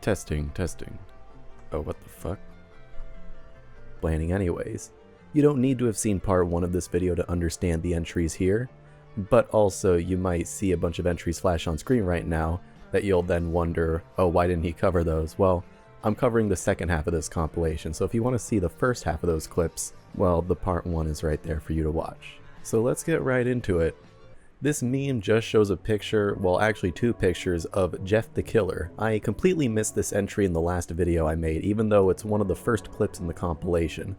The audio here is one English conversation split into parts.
Testing. Oh, what the fuck? Planning anyways. You don't need to have seen part 1 of this video to understand the entries here, but also you might see a bunch of entries flash on screen right now that you'll then wonder, oh, why didn't he cover those? Well, I'm covering the second half of this compilation, so if you want to see the first half of those clips, well, the part 1 is right there for you to watch. So let's get right into it. This meme just shows a picture, well actually 2 pictures, of Jeff the Killer. I completely missed this entry in the last video I made, even though it's one of the first clips in the compilation.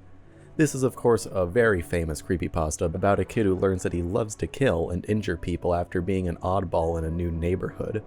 This is of course a very famous creepypasta about a kid who learns that he loves to kill and injure people after being an oddball in a new neighborhood.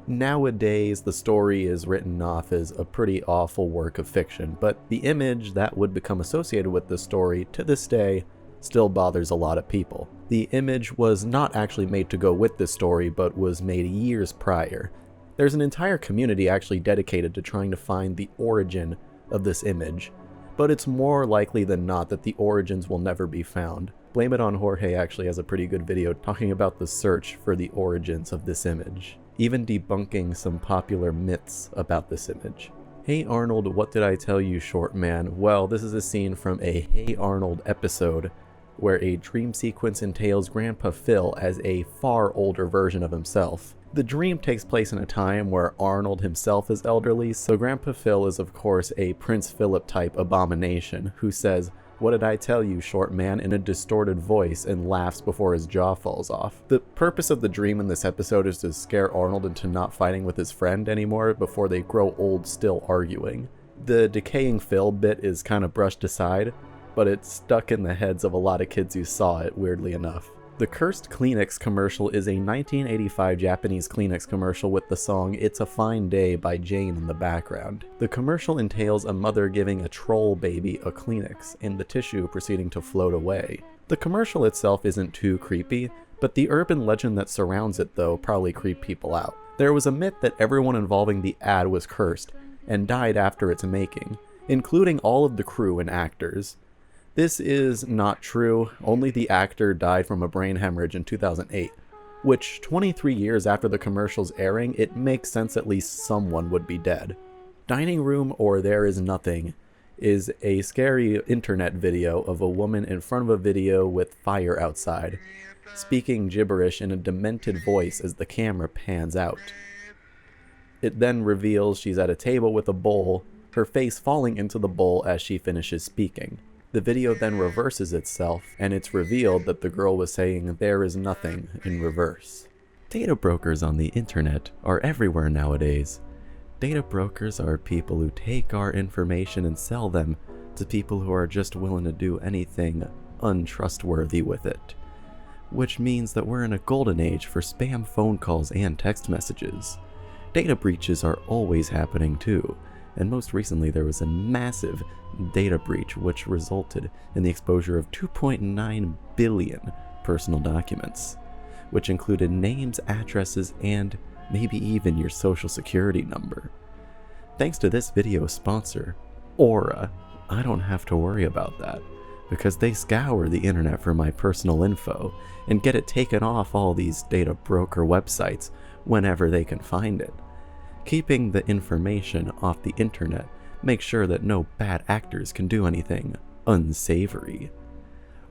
Nowadays, the story is written off as a pretty awful work of fiction, but the image that would become associated with the story to this day still bothers a lot of people. The image was not actually made to go with this story, but was made years prior. There's an entire community actually dedicated to trying to find the origin of this image, but it's more likely than not that the origins will never be found. Blame It on Jorge actually has a pretty good video talking about the search for the origins of this image, even debunking some popular myths about this image. Hey Arnold, what did I tell you, short man? Well, this is a scene from a Hey Arnold episode where a dream sequence entails Grandpa Phil as a far older version of himself. The dream takes place in a time where Arnold himself is elderly, so Grandpa Phil is of course a Prince Philip type abomination who says, "What did I tell you, short man?" in a distorted voice and laughs before his jaw falls off. The purpose of the dream in this episode is to scare Arnold into not fighting with his friend anymore before they grow old still arguing. The decaying Phil bit is kind of brushed aside, but it's stuck in the heads of a lot of kids who saw it, weirdly enough. The Cursed Kleenex commercial is a 1985 Japanese Kleenex commercial with the song It's a Fine Day by Jane in the background. The commercial entails a mother giving a troll baby a Kleenex and the tissue proceeding to float away. The commercial itself isn't too creepy, but the urban legend that surrounds it though probably creeped people out. There was a myth that everyone involving the ad was cursed and died after its making, including all of the crew and actors. This is not true, only the actor died from a brain hemorrhage in 2008, which 23 years after the commercial's airing, it makes sense at least someone would be dead. Dining Room or There Is Nothing is a scary internet video of a woman in front of a video with fire outside, speaking gibberish in a demented voice as the camera pans out. It then reveals she's at a table with a bowl, her face falling into the bowl as she finishes speaking. The video then reverses itself, and it's revealed that the girl was saying "there is nothing" in reverse. Data brokers on the internet are everywhere nowadays. Data brokers are people who take our information and sell them to people who are just willing to do anything untrustworthy with it. Which means that we're in a golden age for spam phone calls and text messages. Data breaches are always happening too, and most recently there was a massive data breach which resulted in the exposure of 2.9 billion personal documents, which included names, addresses, and maybe even your social security number. Thanks to this video sponsor, Aura, I don't have to worry about that, because they scour the internet for my personal info and get it taken off all these data broker websites whenever they can find it. Keeping the information off the internet makes sure that no bad actors can do anything unsavory.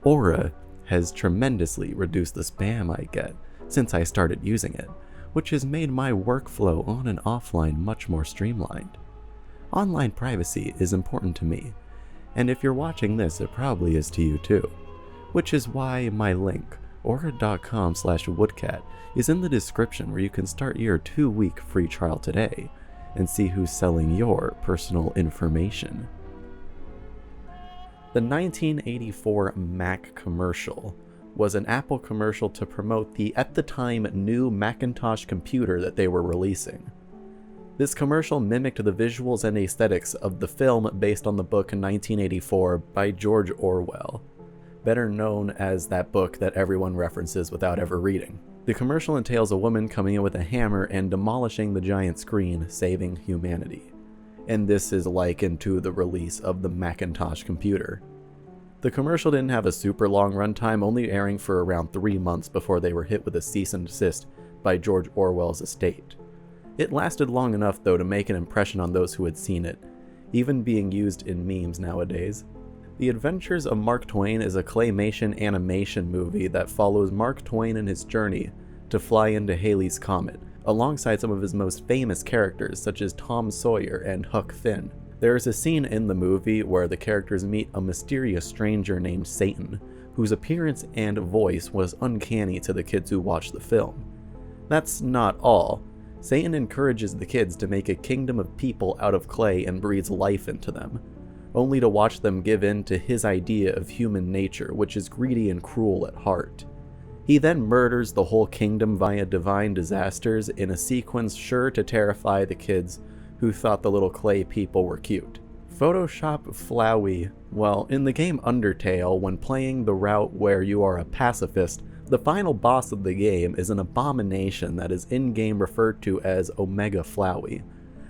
Aura has tremendously reduced the spam I get since I started using it, which has made my workflow on and offline much more streamlined. Online privacy is important to me, and if you're watching this, it probably is to you too, which is why my link, aura.com/woodcat, is in the description where you can start your 2-week free trial today and see who's selling your personal information. The 1984 Mac commercial was an Apple commercial to promote the, at the time, new Macintosh computer that they were releasing. This commercial mimicked the visuals and aesthetics of the film based on the book 1984 by George Orwell, better known as that book that everyone references without ever reading. The commercial entails a woman coming in with a hammer and demolishing the giant screen, saving humanity. And this is likened to the release of the Macintosh computer. The commercial didn't have a super long runtime, only airing for around 3 months before they were hit with a cease and desist by George Orwell's estate. It lasted long enough though to make an impression on those who had seen it, even being used in memes nowadays. The Adventures of Mark Twain is a claymation animation movie that follows Mark Twain and his journey to fly into Halley's Comet, alongside some of his most famous characters such as Tom Sawyer and Huck Finn. There is a scene in the movie where the characters meet a mysterious stranger named Satan, whose appearance and voice was uncanny to the kids who watched the film. That's not all. Satan encourages the kids to make a kingdom of people out of clay and breathes life into them, only to watch them give in to his idea of human nature, which is greedy and cruel at heart. He then murders the whole kingdom via divine disasters in a sequence sure to terrify the kids who thought the little clay people were cute. Photoshop Flowey. Well, in the game Undertale, when playing the route where you are a pacifist, the final boss of the game is an abomination that is in-game referred to as Omega Flowey,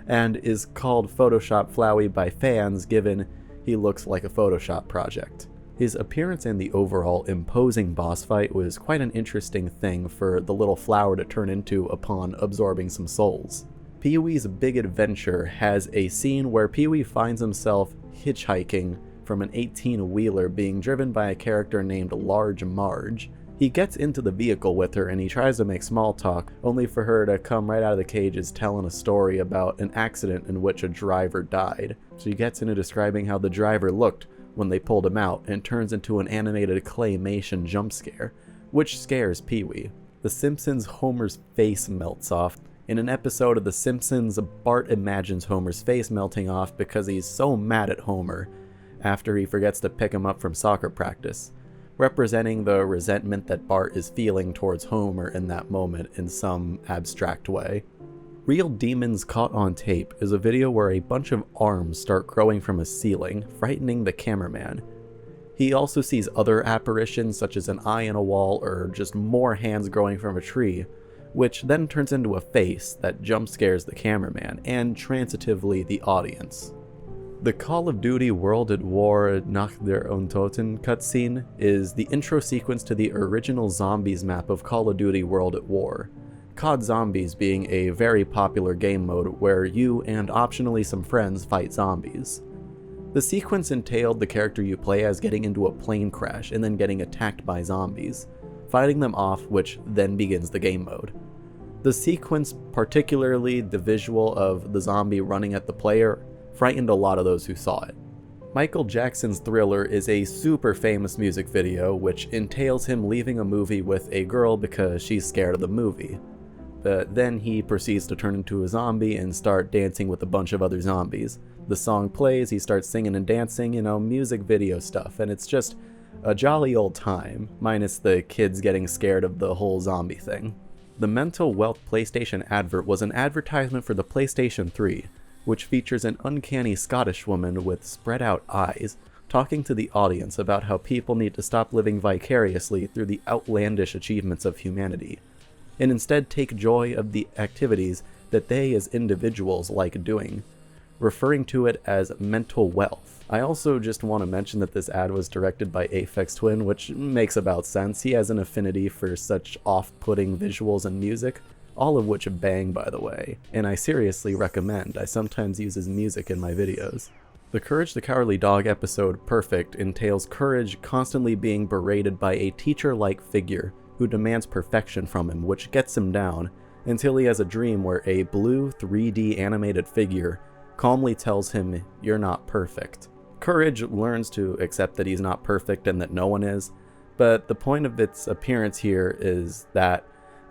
and is called Photoshop Flowey by fans given he looks like a Photoshop project. His appearance and the overall imposing boss fight was quite an interesting thing for the little flower to turn into upon absorbing some souls. Pee-wee's Big Adventure has a scene where Pee-wee finds himself hitchhiking from an 18-wheeler being driven by a character named Large Marge. He gets into the vehicle with her and he tries to make small talk, only for her to come right out of the cages telling a story about an accident in which a driver died. She gets into describing how the driver looked when they pulled him out and turns into an animated claymation jump scare, which scares Pee-wee. The Simpsons Homer's face melts off. In an episode of The Simpsons, Bart imagines Homer's face melting off because he's so mad at Homer after he forgets to pick him up from soccer practice, representing the resentment that Bart is feeling towards Homer in that moment in some abstract way. Real Demons Caught on Tape is a video where a bunch of arms start growing from a ceiling, frightening the cameraman. He also sees other apparitions such as an eye in a wall or just more hands growing from a tree, which then turns into a face that jump scares the cameraman and transitively the audience. The Call of Duty World at War Nach der Untoten cutscene is the intro sequence to the original Zombies map of Call of Duty World at War, COD Zombies being a very popular game mode where you and optionally some friends fight zombies. The sequence entailed the character you play as getting into a plane crash and then getting attacked by zombies, fighting them off, which then begins the game mode. The sequence, particularly the visual of the zombie running at the player, frightened a lot of those who saw it. Michael Jackson's Thriller is a super famous music video which entails him leaving a movie with a girl because she's scared of the movie. But then he proceeds to turn into a zombie and start dancing with a bunch of other zombies. The song plays, he starts singing and dancing, music video stuff, and it's just a jolly old time, minus the kids getting scared of the whole zombie thing. The Mental Wealth PlayStation advert was an advertisement for the PlayStation 3, which features an uncanny Scottish woman with spread out eyes, talking to the audience about how people need to stop living vicariously through the outlandish achievements of humanity, and instead take joy of the activities that they as individuals like doing, referring to it as mental wealth. I also just want to mention that this ad was directed by Aphex Twin, which makes about sense. He has an affinity for such off-putting visuals and music, all of which bang by the way, and I seriously recommend. I sometimes use his music in my videos. The Courage the Cowardly Dog episode Perfect entails Courage constantly being berated by a teacher-like figure who demands perfection from him, which gets him down, until he has a dream where a blue 3D animated figure calmly tells him, "You're not perfect." Courage learns to accept that he's not perfect and that no one is, but the point of its appearance here is that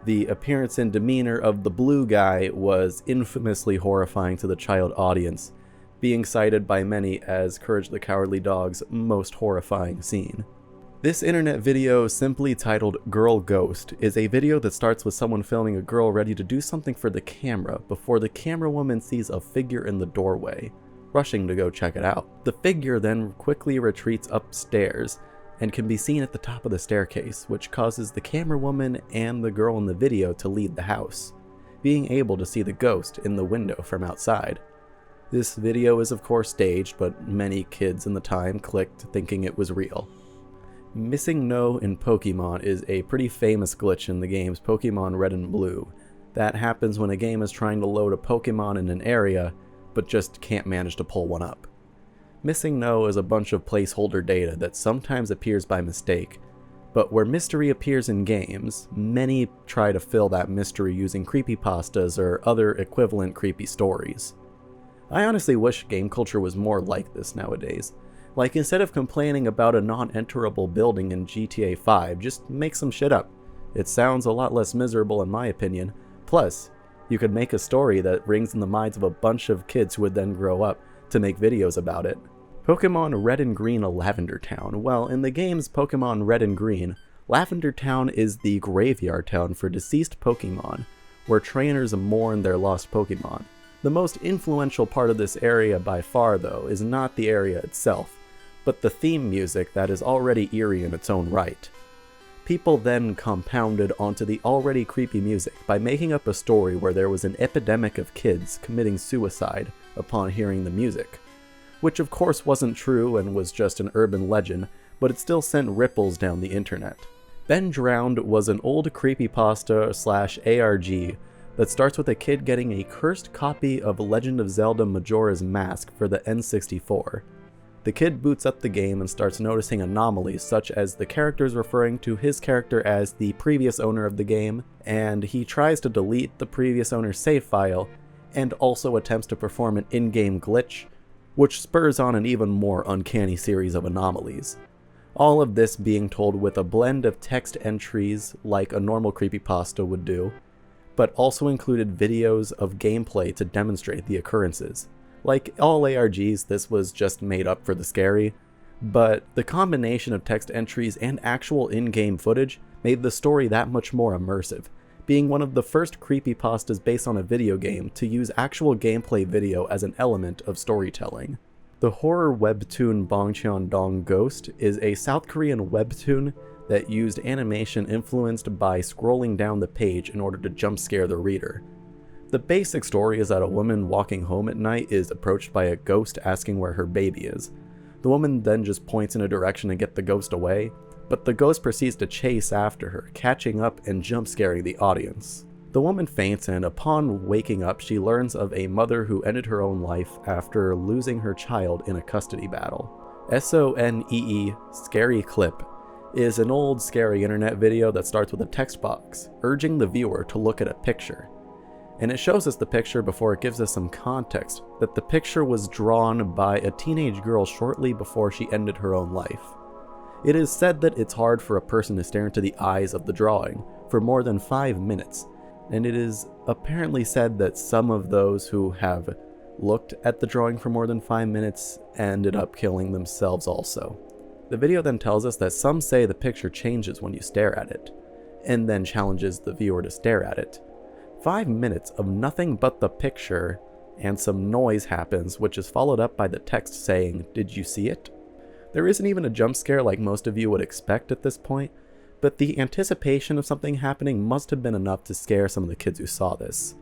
the appearance and demeanor of the blue guy was infamously horrifying to the child audience, being cited by many as Courage the Cowardly Dog's most horrifying scene. This internet video, simply titled Girl Ghost, is a video that starts with someone filming a girl ready to do something for the camera before the camera woman sees a figure in the doorway, rushing to go check it out. The figure then quickly retreats upstairs and can be seen at the top of the staircase, which causes the camera woman and the girl in the video to leave the house, being able to see the ghost in the window from outside. This video is of course staged, but many kids in the time clicked thinking it was real. Missing No in Pokemon is a pretty famous glitch in the games Pokemon Red and Blue, That happens when a game is trying to load a Pokemon in an area, but just can't manage to pull one up. Missing no is a bunch of placeholder data that sometimes appears by mistake, but where mystery appears in games, many try to fill that mystery using creepypastas or other equivalent creepy stories. I honestly wish game culture was more like this nowadays. Like, instead of complaining about a non-enterable building in GTA 5, just make some shit up. It sounds a lot less miserable in my opinion. Plus, you could make a story that rings in the minds of a bunch of kids who would then grow up to make videos about it. Pokemon Red and Green Lavender Town. Well, in the games Pokemon Red and Green, Lavender Town is the graveyard town for deceased Pokemon, where trainers mourn their lost Pokemon. The most influential part of this area by far, though, is not the area itself, but the theme music that is already eerie in its own right. People then compounded onto the already creepy music by making up a story where there was an epidemic of kids committing suicide upon hearing the music. Which of course wasn't true and was just an urban legend, but it still sent ripples down the internet. Ben Drowned was an old creepypasta/ARG that starts with a kid getting a cursed copy of Legend of Zelda Majora's Mask for the N64. The kid boots up the game and starts noticing anomalies such as the characters referring to his character as the previous owner of the game, and he tries to delete the previous owner's save file, and also attempts to perform an in-game glitch, which spurs on an even more uncanny series of anomalies. All of this being told with a blend of text entries like a normal creepypasta would do, but also included videos of gameplay to demonstrate the occurrences. Like all ARGs, this was just made up for the scary, but the combination of text entries and actual in-game footage made the story that much more immersive, being one of the first creepypastas based on a video game to use actual gameplay video as an element of storytelling. The horror webtoon Bongcheon Dong Ghost is a South Korean webtoon that used animation influenced by scrolling down the page in order to jump scare the reader. The basic story is that a woman walking home at night is approached by a ghost asking where her baby is. The woman then just points in a direction to get the ghost away, but the ghost proceeds to chase after her, catching up and jump scaring the audience. The woman faints, and upon waking up she learns of a mother who ended her own life after losing her child in a custody battle. SONEE Scary Clip is an old scary internet video that starts with a text box urging the viewer to look at a picture. And it shows us the picture before it gives us some context that the picture was drawn by a teenage girl shortly before she ended her own life. It is said that it's hard for a person to stare into the eyes of the drawing for more than 5 minutes, and it is apparently said that some of those who have looked at the drawing for more than 5 minutes ended up killing themselves also. The video then tells us that some say the picture changes when you stare at it, and then challenges the viewer to stare at it. 5 minutes of nothing but the picture, and some noise happens, which is followed up by the text saying, "Did you see it?" There isn't even a jump scare like most of you would expect at this point, but the anticipation of something happening must have been enough to scare some of the kids who saw this.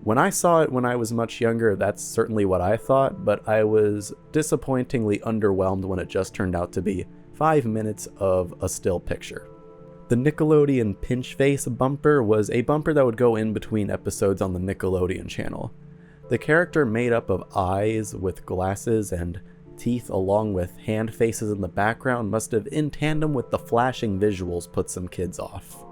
When I saw it when I was much younger, that's certainly what I thought, but I was disappointingly underwhelmed when it just turned out to be 5 minutes of a still picture. The Nickelodeon Pinch Face bumper was a bumper that would go in between episodes on the Nickelodeon channel. The character made up of eyes with glasses and teeth along with hand faces in the background must have, in tandem with the flashing visuals, put some kids off.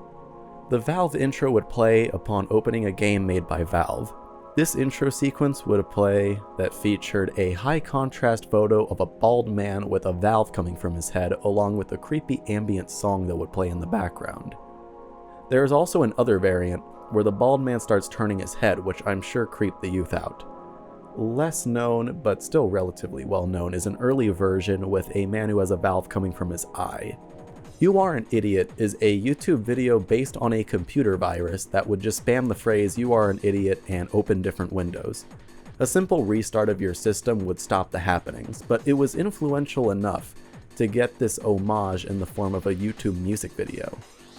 The Valve intro would play upon opening a game made by Valve. This intro sequence would play that featured a high contrast photo of a bald man with a valve coming from his head, along with a creepy ambient song that would play in the background. There is also another variant where the bald man starts turning his head, which I'm sure creeped the youth out. Less known, but still relatively well known, is an early version with a man who has a valve coming from his eye. You Are an Idiot is a YouTube video based on a computer virus that would just spam the phrase "you are an idiot" and open different windows. A simple restart of your system would stop the happenings, but it was influential enough to get this homage in the form of a YouTube music video.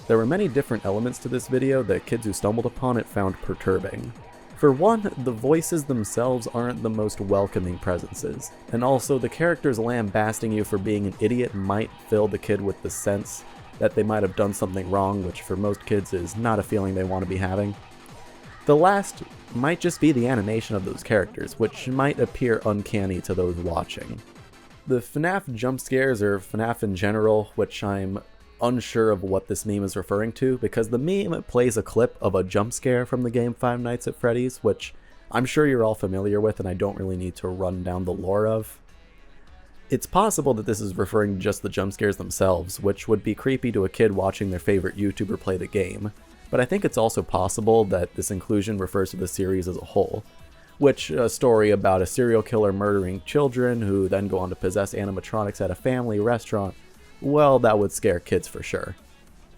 There were many different elements to this video that kids who stumbled upon it found perturbing. For one, the voices themselves aren't the most welcoming presences, and also the characters lambasting you for being an idiot might fill the kid with the sense that they might have done something wrong, which for most kids is not a feeling they want to be having. The last might just be the animation of those characters, which might appear uncanny to those watching. The FNAF jump scares, or FNAF in general, which I'm unsure of what this meme is referring to, because the meme plays a clip of a jump scare from the game Five Nights at Freddy's, which I'm sure you're all familiar with and I don't really need to run down the lore of. It's possible that this is referring to just the jump scares themselves, which would be creepy to a kid watching their favorite YouTuber play the game, but I think it's also possible that this inclusion refers to the series as a whole, which a story about a serial killer murdering children who then go on to possess animatronics at a family restaurant, well, that would scare kids for sure.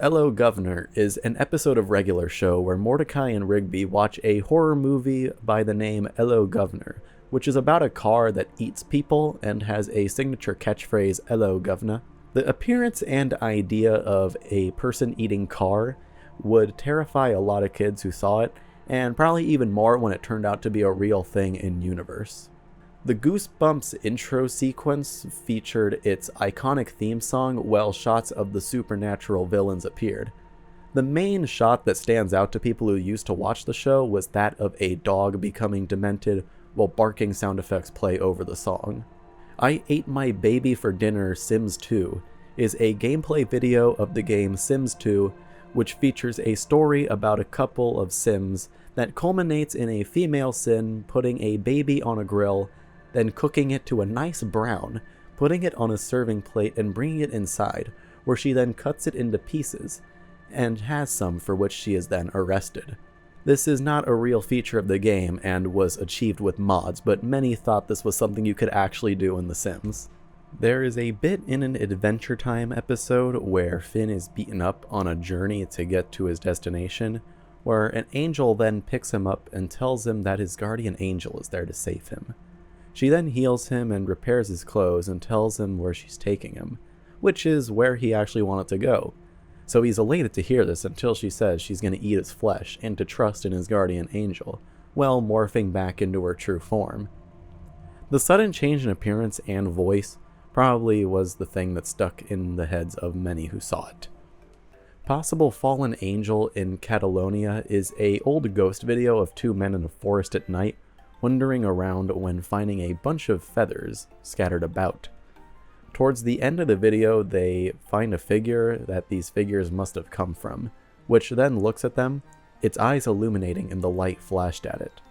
Hello Governor is an episode of Regular Show where Mordecai and Rigby watch a horror movie by the name Hello Governor, which is about a car that eats people and has a signature catchphrase, Hello Governor. The appearance and idea of a person-eating car would terrify a lot of kids who saw it, and probably even more when it turned out to be a real thing in-universe. The Goosebumps intro sequence featured its iconic theme song while shots of the supernatural villains appeared. The main shot that stands out to people who used to watch the show was that of a dog becoming demented while barking sound effects play over the song. I Ate My Baby for Dinner Sims 2 is a gameplay video of the game Sims 2, which features a story about a couple of Sims that culminates in a female Sim putting a baby on a grill, then cooking it to a nice brown, putting it on a serving plate and bringing it inside, where she then cuts it into pieces, and has some for which she is then arrested. This is not a real feature of the game and was achieved with mods, but many thought this was something you could actually do in The Sims. There is a bit in an Adventure Time episode where Finn is beaten up on a journey to get to his destination, where an angel then picks him up and tells him that his guardian angel is there to save him. She then heals him and repairs his clothes and tells him where she's taking him, which is where he actually wanted to go. So he's elated to hear this until she says she's going to eat his flesh and to trust in his guardian angel, well morphing back into her true form. The sudden change in appearance and voice probably was the thing that stuck in the heads of many who saw it. Possible Fallen Angel in Catalonia is a old ghost video of two men in a forest at night wandering around when finding a bunch of feathers scattered about. Towards the end of the video, they find a figure that these figures must have come from, which then looks at them, its eyes illuminating and the light flashed at it.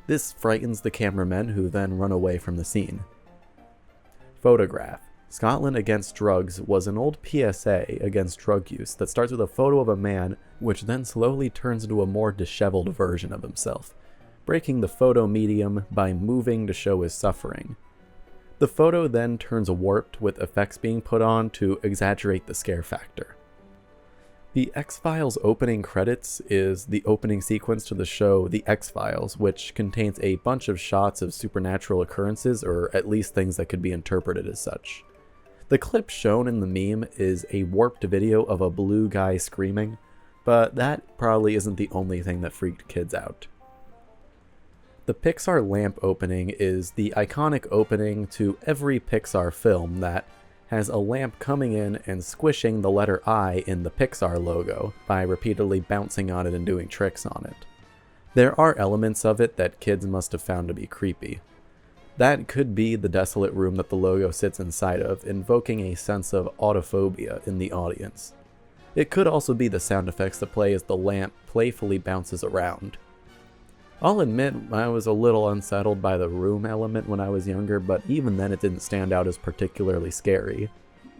This frightens the cameramen, who then run away from the scene. Photograph. Scotland Against Drugs was an old PSA against drug use that starts with a photo of a man, which then slowly turns into a more disheveled version of himself, breaking the photo medium by moving to show his suffering. The photo then turns warped with effects being put on to exaggerate the scare factor. The X-Files opening credits is the opening sequence to the show The X-Files, which contains a bunch of shots of supernatural occurrences, or at least things that could be interpreted as such. The clip shown in the meme is a warped video of a blue guy screaming, but that probably isn't the only thing that freaked kids out. The Pixar lamp opening is the iconic opening to every Pixar film that has a lamp coming in and squishing the letter I in the Pixar logo by repeatedly bouncing on it and doing tricks on it. There are elements of it that kids must have found to be creepy. That could be the desolate room that the logo sits inside of, invoking a sense of autophobia in the audience. It could also be the sound effects that play as the lamp playfully bounces around. I'll admit I was a little unsettled by the room element when I was younger, but even then it didn't stand out as particularly scary.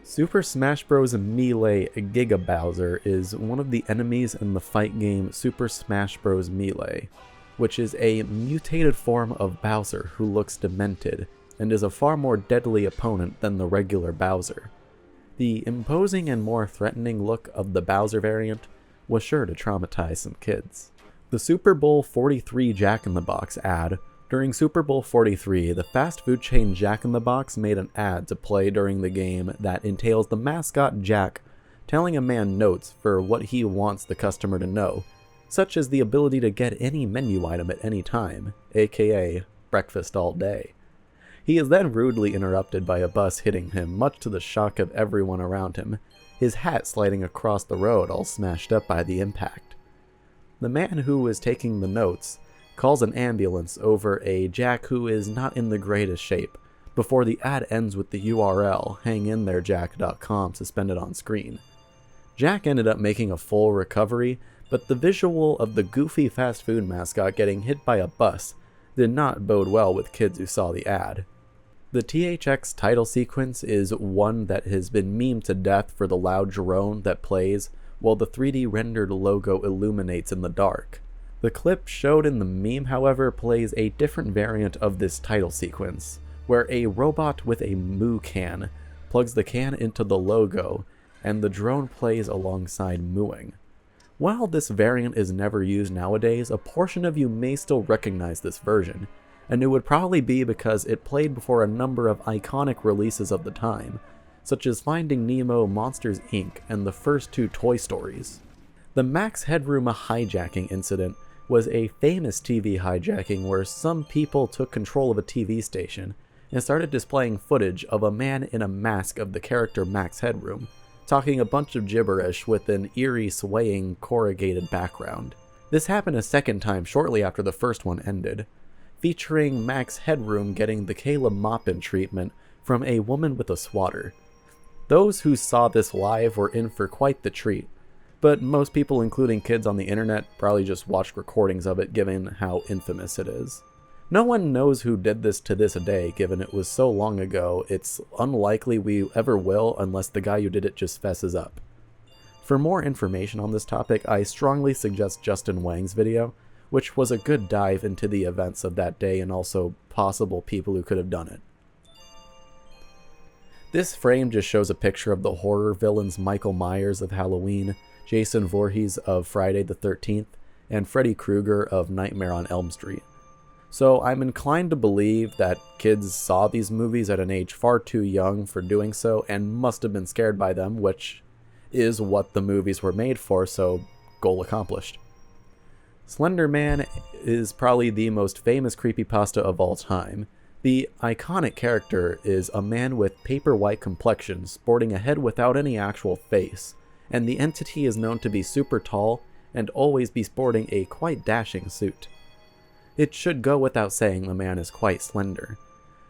Super Smash Bros. Melee Giga Bowser is one of the enemies in the fight game Super Smash Bros. Melee, which is a mutated form of Bowser who looks demented, and is a far more deadly opponent than the regular Bowser. The imposing and more threatening look of the Bowser variant was sure to traumatize some kids. The Super Bowl 43 Jack in the Box ad. During Super Bowl 43, the fast food chain Jack in the Box made an ad to play during the game that entails the mascot Jack telling a man notes for what he wants the customer to know, such as the ability to get any menu item at any time, aka breakfast all day. He is then rudely interrupted by a bus hitting him, much to the shock of everyone around him, his hat sliding across the road all smashed up by the impact. The man who is taking the notes calls an ambulance over a Jack who is not in the greatest shape, before the ad ends with the URL hangintherejack.com suspended on screen. Jack ended up making a full recovery, but the visual of the goofy fast food mascot getting hit by a bus did not bode well with kids who saw the ad. The THX title sequence is one that has been memed to death for the loud drone that plays while the 3D rendered logo illuminates in the dark. The clip showed in the meme, however, plays a different variant of this title sequence, where a robot with a moo can plugs the can into the logo and the drone plays alongside mooing. While this variant is never used nowadays, a portion of you may still recognize this version, and it would probably be because it played before a number of iconic releases of the time, such as Finding Nemo, Monsters Inc., and the first two Toy Stories. The Max Headroom hijacking incident was a famous TV hijacking where some people took control of a TV station and started displaying footage of a man in a mask of the character Max Headroom, talking a bunch of gibberish with an eerie swaying corrugated background. This happened a second time shortly after the first one ended, featuring Max Headroom getting the Caleb Maupin treatment from a woman with a swatter. Those who saw this live were in for quite the treat, but most people, including kids on the internet, probably just watched recordings of it given how infamous it is. No one knows who did this to this day, given it was so long ago. It's unlikely we ever will unless the guy who did it just fesses up. For more information on this topic, I strongly suggest Justin Wang's video, which was a good dive into the events of that day and also possible people who could have done it. This frame just shows a picture of the horror villains Michael Myers of Halloween, Jason Voorhees of Friday the 13th, and Freddy Krueger of Nightmare on Elm Street. So I'm inclined to believe that kids saw these movies at an age far too young for doing so and must have been scared by them, which is what the movies were made for, so goal accomplished. Slender Man is probably the most famous creepypasta of all time. The iconic character is a man with paper white complexion sporting a head without any actual face, and the entity is known to be super tall and always be sporting a quite dashing suit. It should go without saying the man is quite slender.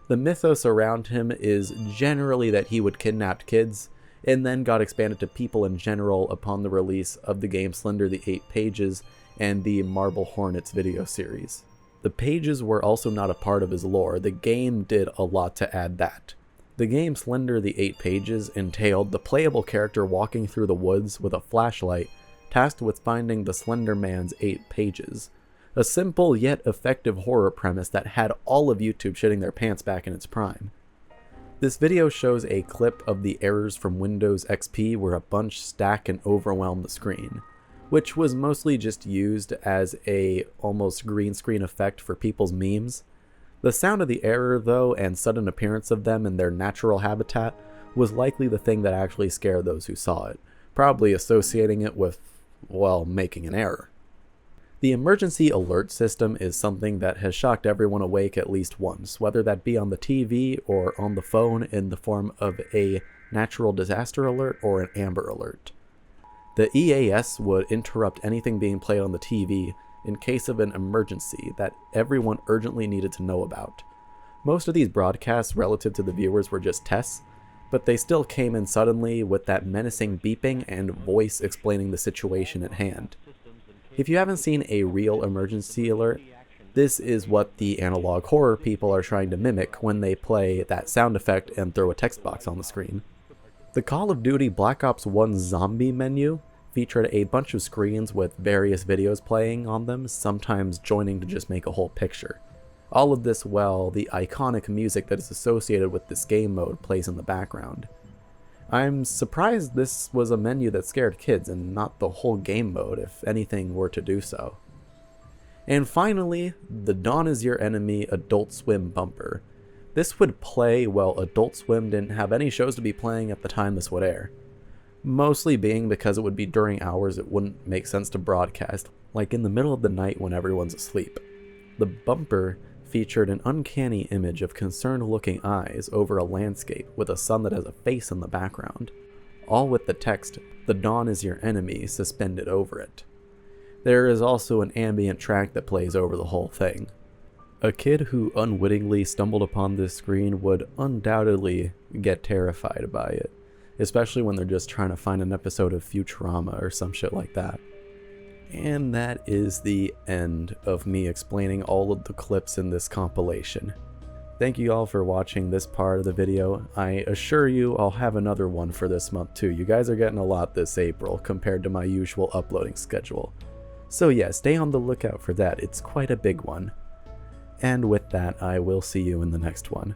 The mythos around him is generally that he would kidnap kids, and then got expanded to people in general upon the release of the game Slender the 8 Pages and the Marble Hornets video series. The pages were also not a part of his lore. The game did a lot to add that. The game Slender the 8 Pages entailed the playable character walking through the woods with a flashlight, tasked with finding the Slender Man's 8 pages. A simple yet effective horror premise that had all of YouTube shitting their pants back in its prime. This video shows a clip of the errors from Windows XP where a bunch stack and overwhelm the screen, which was mostly just used as a almost green screen effect for people's memes. The sound of the error though, and sudden appearance of them in their natural habitat, was likely the thing that actually scared those who saw it, probably associating it with, well, making an error. The emergency alert system is something that has shocked everyone awake at least once, whether that be on the TV or on the phone in the form of a natural disaster alert or an Amber Alert. The EAS would interrupt anything being played on the TV in case of an emergency that everyone urgently needed to know about. Most of these broadcasts relative to the viewers were just tests, but they still came in suddenly with that menacing beeping and voice explaining the situation at hand. If you haven't seen a real emergency alert, this is what the analog horror people are trying to mimic when they play that sound effect and throw a text box on the screen. The Call of Duty Black Ops 1 zombie menu featured a bunch of screens with various videos playing on them, sometimes joining to just make a whole picture. All of this while the iconic music that is associated with this game mode plays in the background. I'm surprised this was a menu that scared kids and not the whole game mode, if anything were to do so. And finally, the Dawn is Your Enemy Adult Swim bumper. This would play while Adult Swim didn't have any shows to be playing at the time this would air. Mostly being because it would be during hours it wouldn't make sense to broadcast, like in the middle of the night when everyone's asleep. The bumper featured an uncanny image of concerned-looking eyes over a landscape with a sun that has a face in the background, all with the text, "The dawn is your enemy," suspended over it. There is also an ambient track that plays over the whole thing. A kid who unwittingly stumbled upon this screen would undoubtedly get terrified by it, especially when they're just trying to find an episode of Futurama or some shit like that. And that is the end of me explaining all of the clips in this compilation. Thank you all for watching this part of the video. I assure you I'll have another one for this month too. You guys are getting a lot this April compared to my usual uploading schedule. So yeah, stay on the lookout for that. It's quite a big one. And with that, I will see you in the next one.